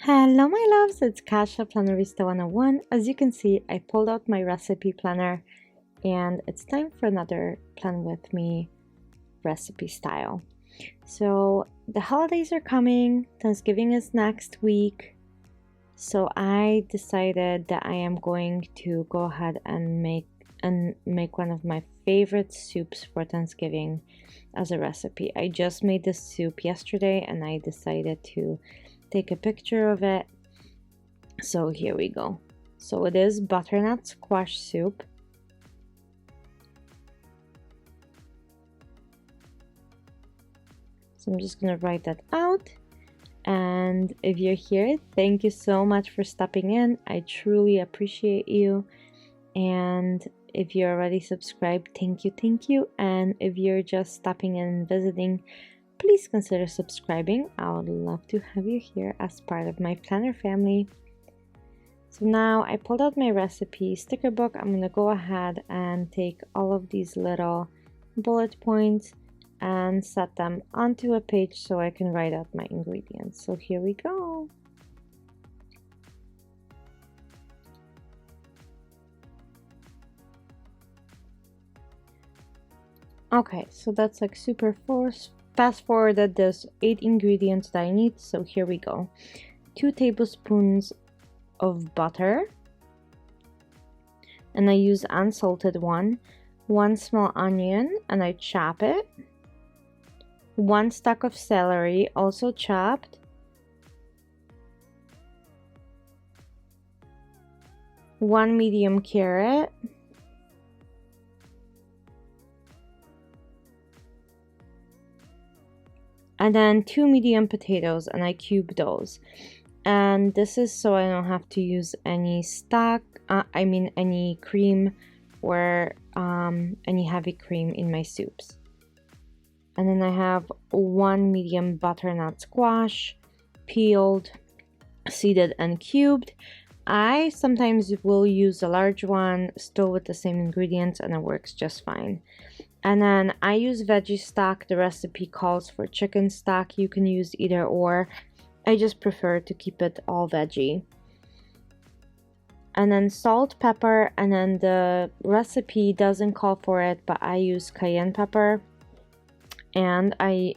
Hello my loves, it's Kasia Plannerista 101. As you can see, I pulled out my recipe planner and it's time for another plan with me recipe style. So the holidays are coming, Thanksgiving is next week, so I decided that I am going to go ahead and make one of my favorite soups for Thanksgiving as a recipe. I just made this soup yesterday and I decided to take a picture of it. So here we go. So it is butternut squash soup. So I'm just gonna write that out. And if you're here, thank you so much for stopping in. I truly appreciate you. And if you're already subscribed, thank you. And if you're just stopping in and visiting, please consider subscribing. I would love to have you here as part of my planner family. So now I pulled out my recipe sticker book. I'm gonna go ahead and take all of these little bullet points and set them onto a page so I can write out my ingredients. So here we go. Okay, so that's like super fast forwarded. There's 8 ingredients that I need, so here we go. 2 tablespoons of butter, and I use unsalted one. 1 small onion and I chop it. 1 stalk of celery, also chopped. 1 medium carrot. And then 2 medium potatoes, and I cube those. And this is so I don't have to use any stock, any cream or any heavy cream in my soups. And then I have 1 medium butternut squash, peeled, seeded, and cubed. I sometimes will use a large one, still with the same ingredients, and it works just fine. And then I use veggie stock. The recipe calls for chicken stock. You can use either or. I just prefer to keep it all veggie. And then salt, pepper, and then the recipe doesn't call for it, but I use cayenne pepper. And I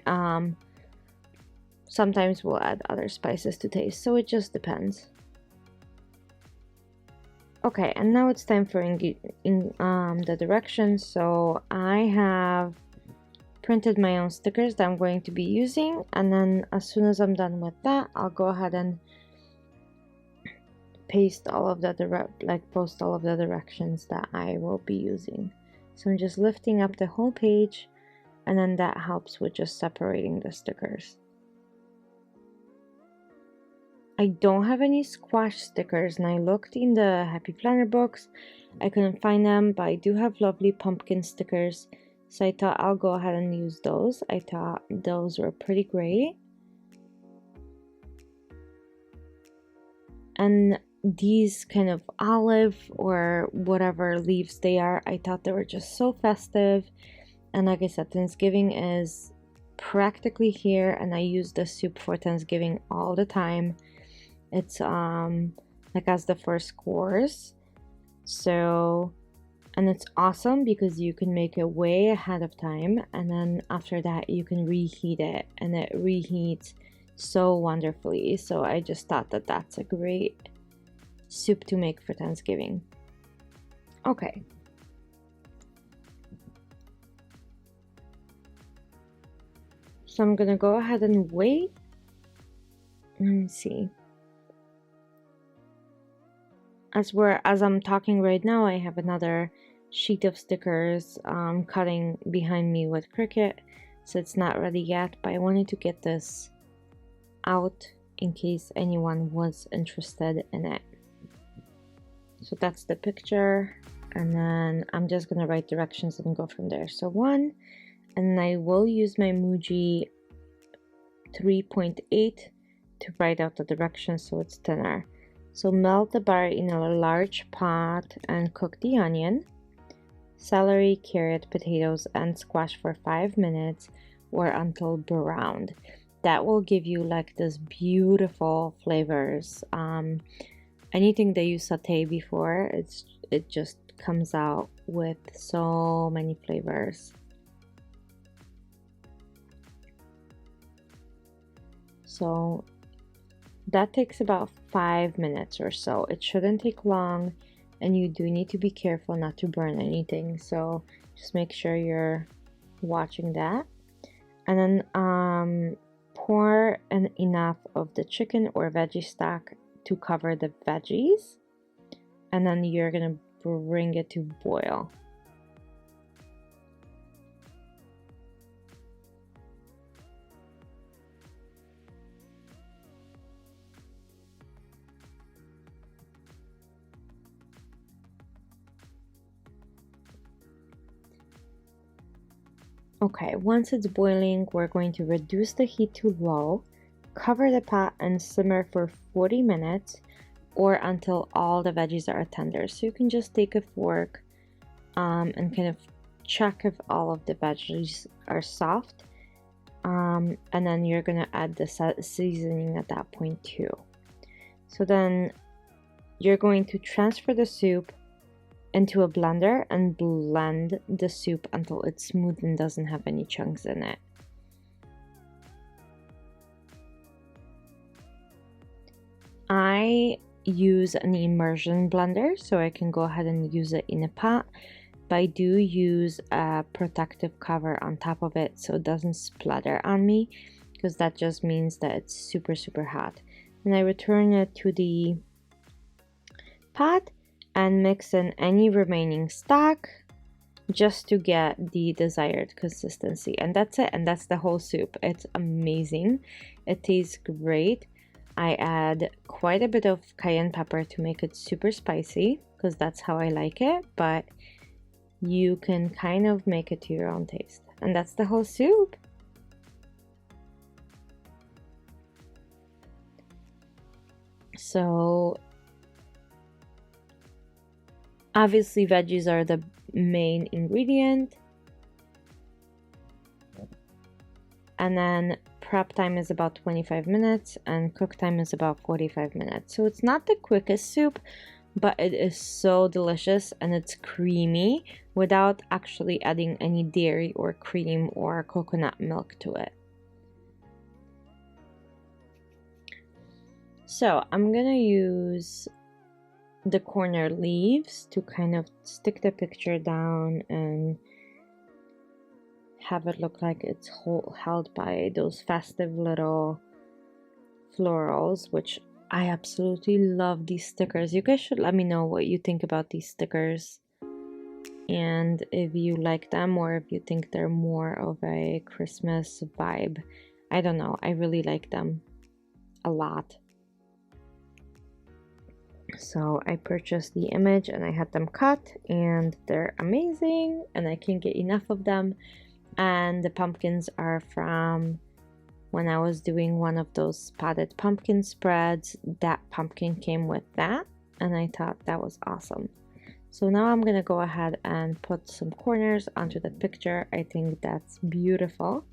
sometimes will add other spices to taste, so it just depends. Okay, and now it's time for the directions. So I have printed my own stickers that I'm going to be using, and then as soon as I'm done with that, I'll go ahead and post all of the directions that I will be using. So I'm just lifting up the whole page, and then that helps with just separating the stickers. I don't have any squash stickers, and I looked in the Happy Planner books. I couldn't find them, but I do have lovely pumpkin stickers, so I thought I'll go ahead and use those. I thought those were pretty great. And these kind of olive or whatever leaves they are, I thought they were just so festive. And like I said, Thanksgiving is practically here, and I use the soup for Thanksgiving all the time. It's like as the first course. So, and it's awesome because you can make it way ahead of time, and then after that you can reheat it, and it reheats so wonderfully. So I just thought that that's a great soup to make for Thanksgiving. Okay. So I'm gonna go ahead and wait. Let me see. As I'm talking right now, I have another sheet of stickers cutting behind me with Cricut, so it's not ready yet, but I wanted to get this out in case anyone was interested in it. So that's the picture, and then I'm just gonna write directions and go from there. So 1, and I will use my Muji 3.8 to write out the directions so it's thinner. So melt the butter in a large pot and cook the onion, celery, carrot, potatoes, and squash for 5 minutes or until browned. that will give you like this beautiful flavors. Anything that you saute before, it just comes out with so many flavors. So that takes about 5 minutes or so. It shouldn't take long, and you do need to be careful not to burn anything, so just make sure you're watching that. And then pour enough of the chicken or veggie stock to cover the veggies, and then you're gonna bring it to boil. Okay, once it's boiling, we're going to reduce the heat to low, cover the pot, and simmer for 40 minutes or until all the veggies are tender. So you can just take a fork and kind of check if all of the veggies are soft. And then you're gonna add the seasoning at that point too. So then you're going to transfer the soup into a blender and blend the soup until it's smooth and doesn't have any chunks in it. I use an immersion blender, so I can go ahead and use it in a pot, but I do use a protective cover on top of it so it doesn't splatter on me, because that just means that it's super hot. And I return it to the pot and mix in any remaining stock just to get the desired consistency. And that's it, and that's the whole soup. It's amazing. It tastes great. I add quite a bit of cayenne pepper to make it super spicy, because that's how I like it, but you can kind of make it to your own taste. And that's the whole soup. So obviously veggies are the main ingredient, and then prep time is about 25 minutes and cook time is about 45 minutes. So it's not the quickest soup, but it is so delicious, and it's creamy without actually adding any dairy or cream or coconut milk to it. So I'm gonna use the corner leaves to kind of stick the picture down and have it look like it's held by those festive little florals, which I absolutely love these stickers. You guys should let me know what you think about these stickers, and if you like them or if you think they're more of a Christmas vibe. I don't know, I really like them a lot. So I purchased the image and I had them cut, and they're amazing and I can't get enough of them. And the pumpkins are from when I was doing one of those spotted pumpkin spreads. That pumpkin came with that, and I thought that was awesome. So now I'm gonna go ahead and put some corners onto the picture. I think that's beautiful.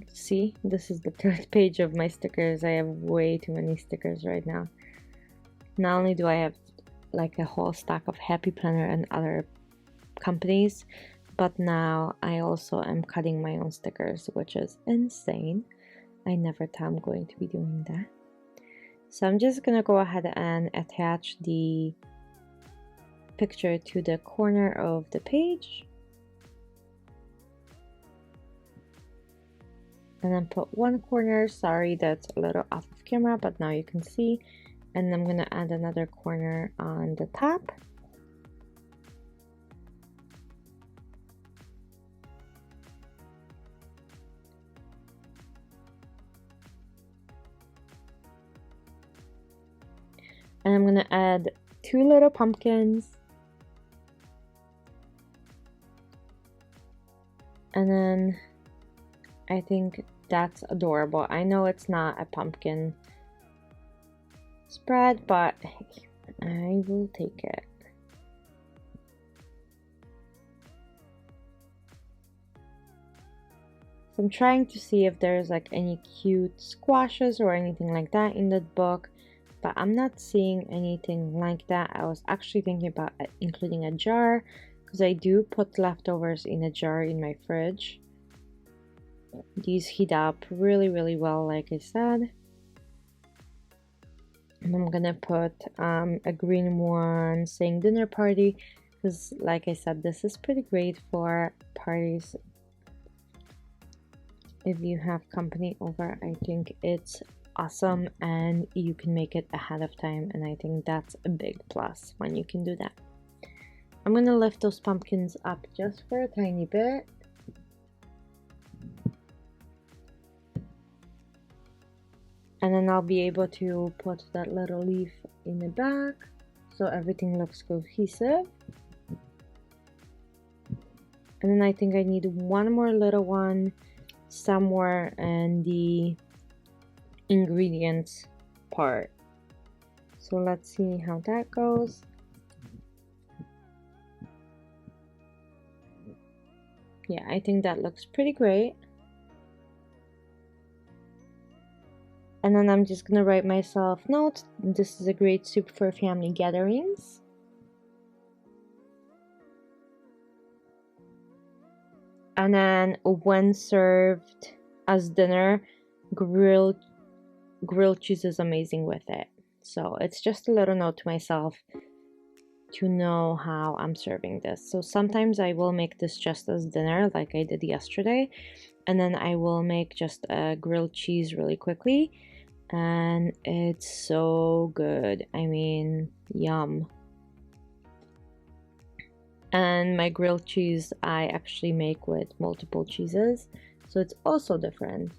See, this is the third page of my stickers. I have way too many stickers right now. Not only do I have like a whole stack of Happy Planner and other companies, but now I also am cutting my own stickers, which is insane. I never thought I'm going to be doing that. So I'm just gonna go ahead and attach the picture to the corner of the page, and then put one corner. Sorry, that's a little off of camera, but now you can see. And I'm gonna add another corner on the top. And I'm gonna add two little pumpkins. And then I think that's adorable. I know it's not a pumpkin spread, but hey, I will take it. So I'm trying to see if there's like any cute squashes or anything like that in that book, but I'm not seeing anything like that. I was actually thinking about including a jar, because I do put leftovers in a jar in my fridge. These heat up really, really well, like I said. And I'm gonna put a green one saying dinner party, because like I said, this is pretty great for parties. If you have company over, I think it's awesome, and you can make it ahead of time, and I think that's a big plus when you can do that. I'm gonna lift those pumpkins up just for a tiny bit. And then I'll be able to put that little leaf in the back so everything looks cohesive. And then I think I need one more little one somewhere in the ingredients part. So let's see how that goes. Yeah, I think that looks pretty great. And then I'm just gonna write myself notes. This is a great soup for family gatherings. And then when served as dinner, grilled cheese is amazing with it. So it's just a little note to myself to know how I'm serving this. So sometimes I will make this just as dinner, like I did yesterday, and then I will make just a grilled cheese really quickly, and it's so good. I mean, yum. And my grilled cheese I actually make with multiple cheeses, so it's also different.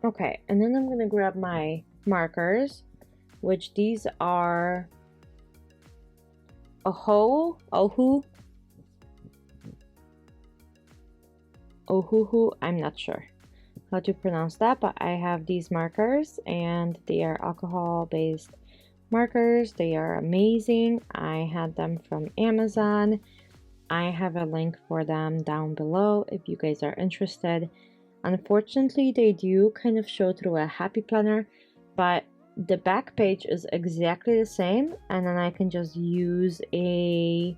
Okay, and then I'm gonna grab my markers, which these are Ohuhu, I'm not sure how to pronounce that, but I have these markers, and they are alcohol-based markers. They are amazing. I had them from Amazon. I have a link for them down below if you guys are interested. Unfortunately, they do kind of show through a happy planner, but the back page is exactly the same, and then I can just use a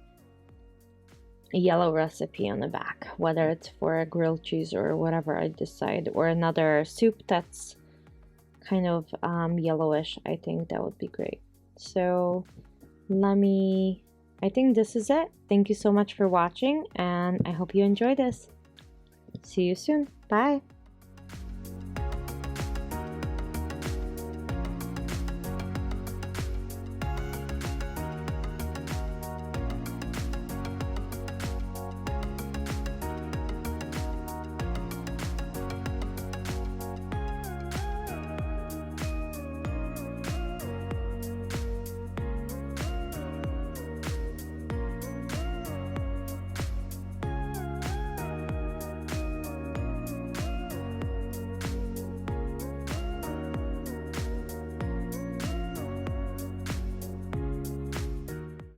yellow recipe on the back, whether it's for a grilled cheese or whatever I decide, or another soup that's kind of yellowish. I think that would be great. So I think this is it. Thank you so much for watching, and I hope you enjoy this. See you soon. Bye.